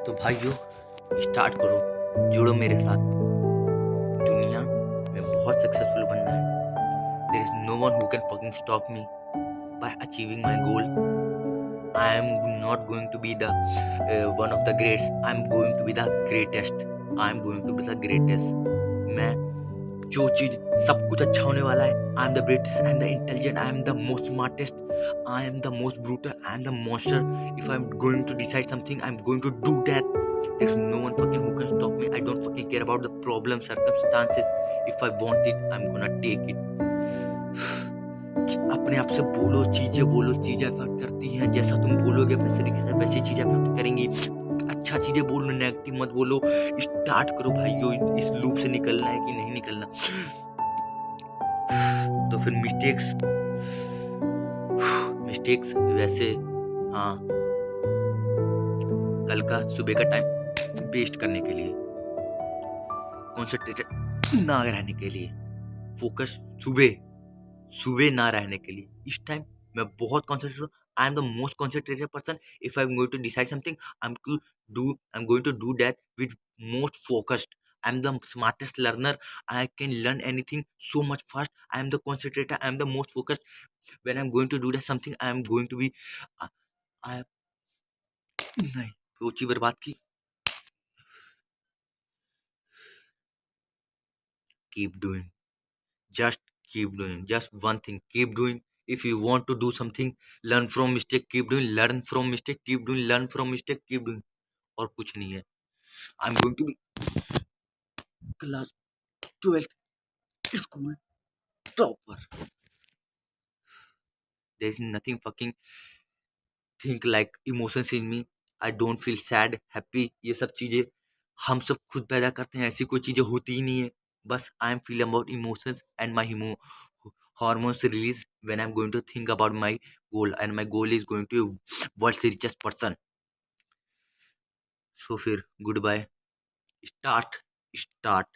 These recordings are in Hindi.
तो भाइयों स्टार्ट करो, जुड़ो मेरे साथ। दुनिया में बहुत सक्सेसफुल बनना है। There is no one who can fucking stop me by achieving my goal. I am not going to be the one of the greats, I am going to be the greatest. I am going to be the greatest. मैं जो चीज सब कुछ अच्छा होने वाला है। I am the greatest, I am the intelligent, I am the most smartest, I am the most brutal, I am the monster. If I am going to decide something, I am going to do that. There's no one fucking who can stop me. I don't fucking care about the problem, circumstances. If I want it, I'm gonna take it. अपने आप से बोलो, चीजें अफेक्ट करती हैं। जैसा तुम बोलोगे अपने तरीके से वैसी चीजें अफेक्ट करेंगी। अच्छा चीजें बोलो, नेगेटिव मत बोलो। स्टार्ट करो भाइयों, इस लूप से निकलना है कि नहीं निकलना। तो फिर मिस्टेक्स वैसे, हाँ, कल का सुबह का टाइम वेस्ट करने के लिए, कॉन्सेंट्रेटेड ना रहने के लिए, फोकस सुबह ना रहने के लिए। इस टाइम मैं बहुत कॉन्सेंट्रेट हूँ। I am the most concentrated person. If I am going to decide something, I am going to do that with most focused. I am the smartest learner. I can learn anything so much fast. I am the concentrated, I am the most focused. When I am going to do that something, I am going to be, I नहीं सोची बर्बाद की। Keep doing. Just keep doing. Just one thing. Keep doing. If you want to do something, learn from mistake. Keep doing. Learn from mistake. Keep doing. Learn from mistake. Keep doing. और कुछ नहीं है. I'm going to be class 12th school topper. There is nothing fucking think like emotions in me. I don't feel sad, happy. ये सब चीजें हम सब खुद पैदा करते हैं। ऐसी कोई चीजें होती ही नहीं है। बस I am feel about emotions and my hormones release when I'm going to think about my goal, and my goal is going to world's richest person. So फिर goodbye. Start, start.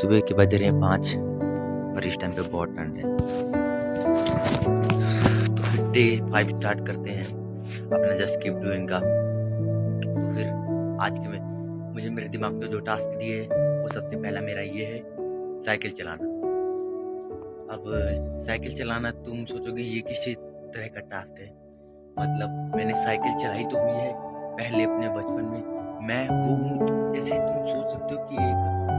सुबह के बज रहे हैं 5 और इस टाइम पे बहुत ठंड है। तो फिर डे 5 स्टार्ट करते हैं अपना जस्ट कीप डूइंग का। तो फिर आज के में मुझे मेरे दिमाग में जो टास्क दिए वो सबसे पहला मेरा ये है, साइकिल चलाना। अब साइकिल चलाना तुम सोचोगे ये किसी तरह का टास्क है। मतलब मैंने साइकिल चलाई तो हुई है पहले अपने बचपन में। मैं वो हूँ, जैसे तुम सोच सकते हो कि एक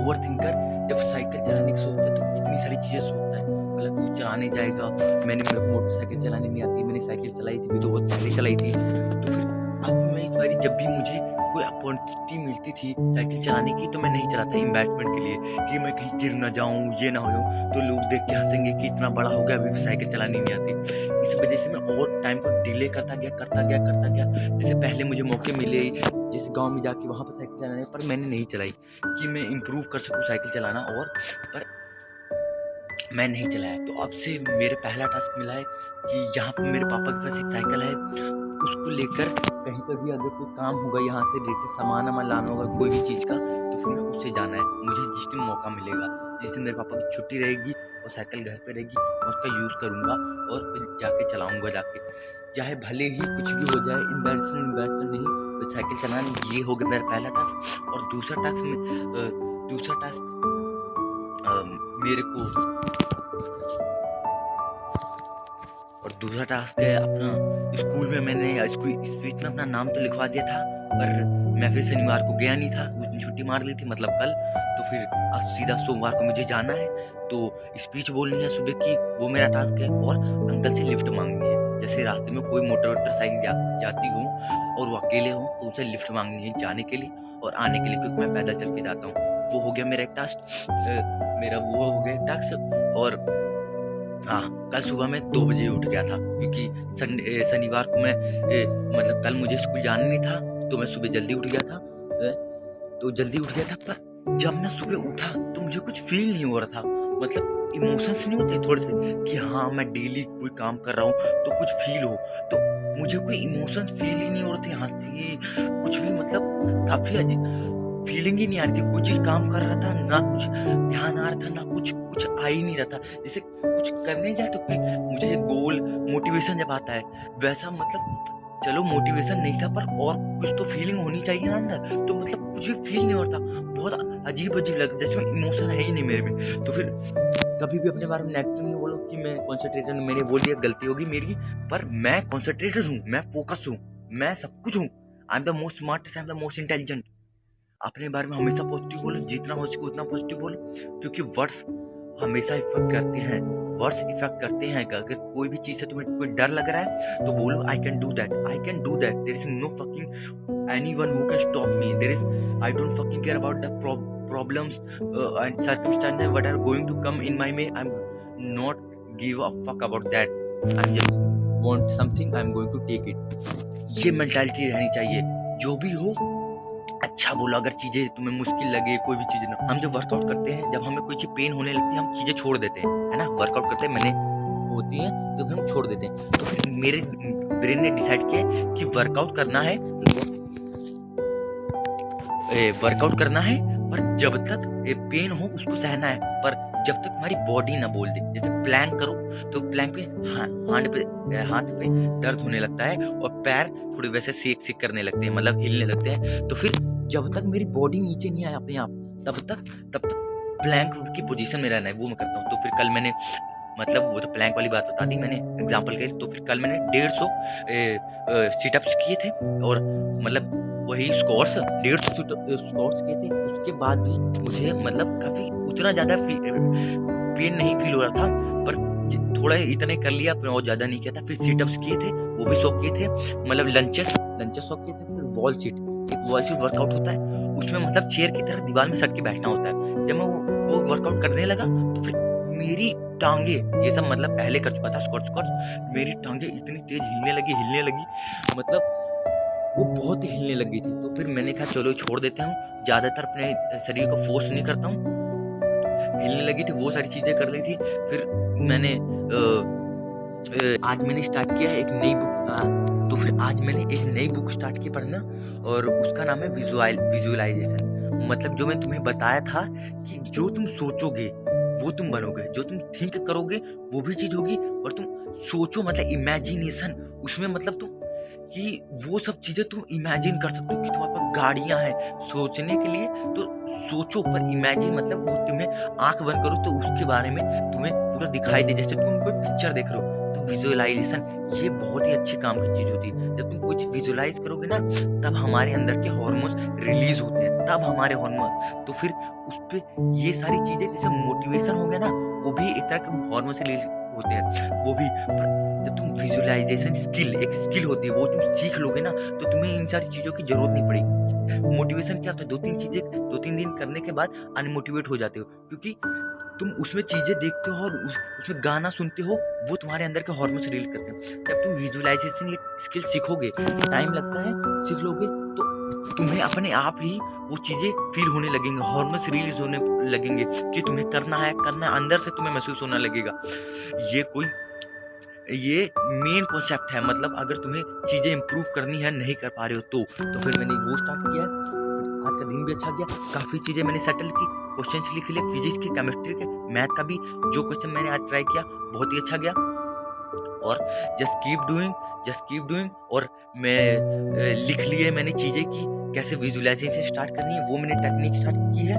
ओवर थिंकर जब साइकिल चलाने की सोचता है तो कितनी सारी चीजें सोचता है। मतलब तू चलाने जाएगा, मेरे को मोटरसाइकिल चलाने नहीं आती, मैंने साइकिल चलाई थी भी तो बहुत पहले चलाई थी। तो फिर अब मैं इस बारी जब भी मुझे कोई अपॉर्चुनिटी मिलती थी साइकिल चलाने की तो मैं नहीं चलाता एम्बैरेसमेंट के लिए कि मैं कहीं गिर ना जाऊं, ये ना हो जाऊं तो लोग देख के हंसेंगे कि इतना बड़ा हो गया अभी भी साइकिल चलानी नहीं आती। इस वजह से मैं और टाइम को डिले करता गया। जैसे पहले मुझे मौके मिले जिस गांव में जाके वहाँ पर साइकिल चलाने, पर मैंने नहीं चलाई कि मैं इम्प्रूव कर सकूँ साइकिल चलाना, और पर मैं नहीं चलाया। तो अब से मेरे पहला टास्क मिला है कि यहाँ पर मेरे पापा के पास एक साइकिल है, उसको लेकर कहीं पर भी अगर कोई काम होगा यहाँ से रिलेटेड सामान वामान लाना होगा कोई भी चीज़ का, तो फिर मैं उससे जाना है। मुझे जिस दिन मौका मिलेगा, जिस दिन मेरे पापा की छुट्टी रहेगी और साइकिल घर पे रहेगी, मैं उसका यूज़ करूँगा और फिर जाके चलाऊँगा जाके, चाहे भले ही कुछ भी हो जाए। एम्बैरेसमेंट नहीं, तो साइकिल चलाना ये हो गया मेरा पहला टास्क। और दूसरा टास्क मेरे को और दूसरा टास्क है अपना स्कूल में मैंने स्पीच में अपना नाम तो लिखवा दिया था, पर मैं फिर शनिवार को गया नहीं था, उस दिन छुट्टी मार ली थी मतलब कल। तो फिर सीधा सोमवार को मुझे जाना है, तो स्पीच बोलनी है सुबह की, वो मेरा टास्क है। और अंकल से लिफ्ट मांगनी है, जैसे रास्ते में कोई मोटरसाइकिल जाती हो और वो अकेले हो तो उनसे लिफ्ट मांगनी है जाने के लिए और आने के लिए, क्योंकि मैं पैदल चल के जाता हूँ। वो हो गया मेरा एक टास्क, और हाँ, कल सुबह मैं 2 बजे उठ गया था क्योंकि शनिवार को मैं मतलब कल मुझे स्कूल जाना नहीं था, तो मैं सुबह जल्दी उठ गया था। पर जब मैं सुबह उठा तो मुझे कुछ फील नहीं हो रहा था, मतलब इमोशंस नहीं होते थोड़े से कि हाँ मैं डेली कोई काम कर रहा हूँ तो कुछ फील हो, तो मुझे कोई इमोशंस फील ही नहीं हो रहे थे, हंसी कुछ भी, मतलब काफी अजीब फीलिंग ही नहीं आ रही थी। कोई चीज काम कर रहा था ना, कुछ ध्यान आ रहा था ना, कुछ आ ही नहीं रहा था। जैसे कुछ करने जाए तो मुझे गोल मोटिवेशन जब आता है वैसा, मतलब चलो मोटिवेशन नहीं था पर और कुछ तो फीलिंग होनी चाहिए ना अंदर, तो मतलब कुछ भी फील नहीं हो रहा था, बहुत अजीब लग, जैसे इमोशन है ही नहीं मेरे में। तो फिर कभी भी अपने बारे में नेगेटिव नहीं बोलो कि मैं कॉन्सेंट्रेटेड, मैंने बोल दिया गलती होगी मेरी, पर मैं कॉन्सेंट्रेटेड हूँ, मैं फोकस हूँ, मैं सब कुछ हूँ। I am the most smartest, I am the most intelligent. अपने बारे में हमेशा पॉजिटिव बोलो, जितना हो सके उतना पॉजिटिव बोलो, क्योंकि वर्ड्स हमेशा इफेक्ट करते हैं। अगर कोई भी चीज से तुम्हें कोई डर लग रहा है तो बोलो I can do that, there is no fucking anyone who can stop me, I don't fucking care about the problems and circumstances what are going to come in my way, I am not give a fuck about that, I am just want something, I am going to take it. ये मेंटालिटी रहनी चाहिए। जो भी हो अच्छा बोलो, अगर चीजें तुम्हें मुश्किल लगे, कोई भी चीज ना, हम जब वर्कआउट करते हैं, जब हमें कोई चीज पेन होने लगती है, हम चीजें छोड़ देते हैं, है ना। वर्कआउट करते हैं, मैंने होती है तो फिर हम छोड़ देते हैं। तो फिर मेरे ब्रेन ने डिसाइड किया कि वर्कआउट करना है, पर जब तक पेन हो उसको सहना है, पर जब तक हमारी बॉडी ना बोल दे। जैसे प्लैंक करो तो प्लैंक पे हाथ पे दर्द होने लगता है और पैर थोड़े वैसे सेक करने लगते हैं, मतलब हिलने लगते हैं। तो फिर जब तक मेरी बॉडी नीचे नहीं आए अपने आप, तब तक प्लैंक की पोजीशन में रहना है, वो मैं करता हूँ। तो फिर कल मैंने, मतलब वो तो प्लैंक वाली बात बता दी मैंने एग्जांपल के, तो फिर कल मैंने 150 सिटअप्स किए थे, और मतलब वही स्क्वाट्स 150 स्क्वाट्स किए थे। उसके बाद भी मुझे मतलब काफी उतना ज्यादा पेन नहीं फील हो रहा था, पर थोड़ा इतना ही कर लिया, और ज्यादा नहीं किया था। फिर सिटअप्स किए थे, वो भी 100 किए थे, मतलब लंचेस 100 किए थे। फिर वॉल सीट वर्कआउट होता है, उसमें मतलब चेयर की तरह दीवार में सट के बैठना होता है। जब मैं वो वर्कआउट करने लगा तो फिर मेरी टांगे, ये सब मतलब पहले कर चुका था स्क्वाट्स, मेरी टांगे इतनी तेज हिलने लगी, मतलब वो बहुत हिलने लगी थी। तो फिर मैंने कहा चलो छोड़ देते हूँ, ज्यादातर अपने शरीर को फोर्स नहीं करता हूँ। हिलने लगी थी, वो सारी चीजें कर ली थी। फिर मैंने आज मैंने स्टार्ट किया है एक नई बुक, तो फिर आज मैंने एक नई बुक स्टार्ट की पढ़ना, और उसका नाम है विजुअलाइजेशन। मतलब जो मैं तुम्हें बताया था कि जो तुम सोचोगे वो तुम बनोगे, जो तुम थिंक करोगे वो भी चीज होगी, और तुम सोचो मतलब इमेजिनेशन, उसमें मतलब तुम कि वो सब चीजें तुम इमेजिन कर सकते हो कि तुम्हारे पास गाड़ियां हैं सोचने के लिए, तो सोचो, पर इमेजिन मतलब वो तुम्हें आंख बंद करो तो उसके बारे में तुम्हें पूरा दिखाई दे, जैसे तुम कोई पिक्चर देख रहे हो। तो विजुअलाइजेशन ये बहुत ही अच्छी काम की चीज होती है। जब तुम कोई चीज विजुअलाइज करोगे ना, तब हमारे अंदर के हार्मोन्स रिलीज होते हैं, तब हमारे हार्मोन, तो फिर उस पे ये सारी चीजें, जैसे मोटिवेशन हो गया ना, वो भी एक तरह के हार्मोन से होते हैं वो भी। पर जब तुम विजुअलाइजेशन स्किल, एक स्किल होती है, वो तुम सीख लोगे ना तो तुम्हें इन सारी चीज़ों की ज़रूरत नहीं पड़ेगी। मोटिवेशन क्या होता है, 2-3 दिन करने के बाद अनमोटिवेट हो जाते हो, क्योंकि तुम उसमें चीज़ें देखते हो और उसमें गाना सुनते हो, वो तुम्हारे अंदर के हार्मोन्स रिलीज करते हैं। जब तुम विजुअलाइजेशन ये स्किल सीखोगे, टाइम लगता है, सीख लोगे तो तुम्हें अपने आप ही वो चीज़ें फील होने लगेंगे, हार्मोन्स रिलीज होने लगेंगे कि तुम्हें करना है, अंदर से तुम्हें महसूस होने लगेगा। ये मेन कॉन्सेप्ट है, मतलब अगर तुम्हें चीज़ें इंप्रूव करनी है, नहीं कर पा रहे हो तो फिर मैंने वो स्टार्ट किया। फिर आज का दिन भी अच्छा गया, काफ़ी चीज़ें मैंने सेटल की, क्वेश्चंस लिख लिए, फिजिक्स के, केमिस्ट्री के, मैथ का भी जो क्वेश्चन मैंने आज ट्राई किया बहुत ही अच्छा गया। और जस्ट कीप डूइंग। और मैं लिख लिए मैंने चीज़ें की, कैसे विजुअलाइजेशन स्टार्ट करनी है वो मैंने टेक्निक स्टार्ट की है।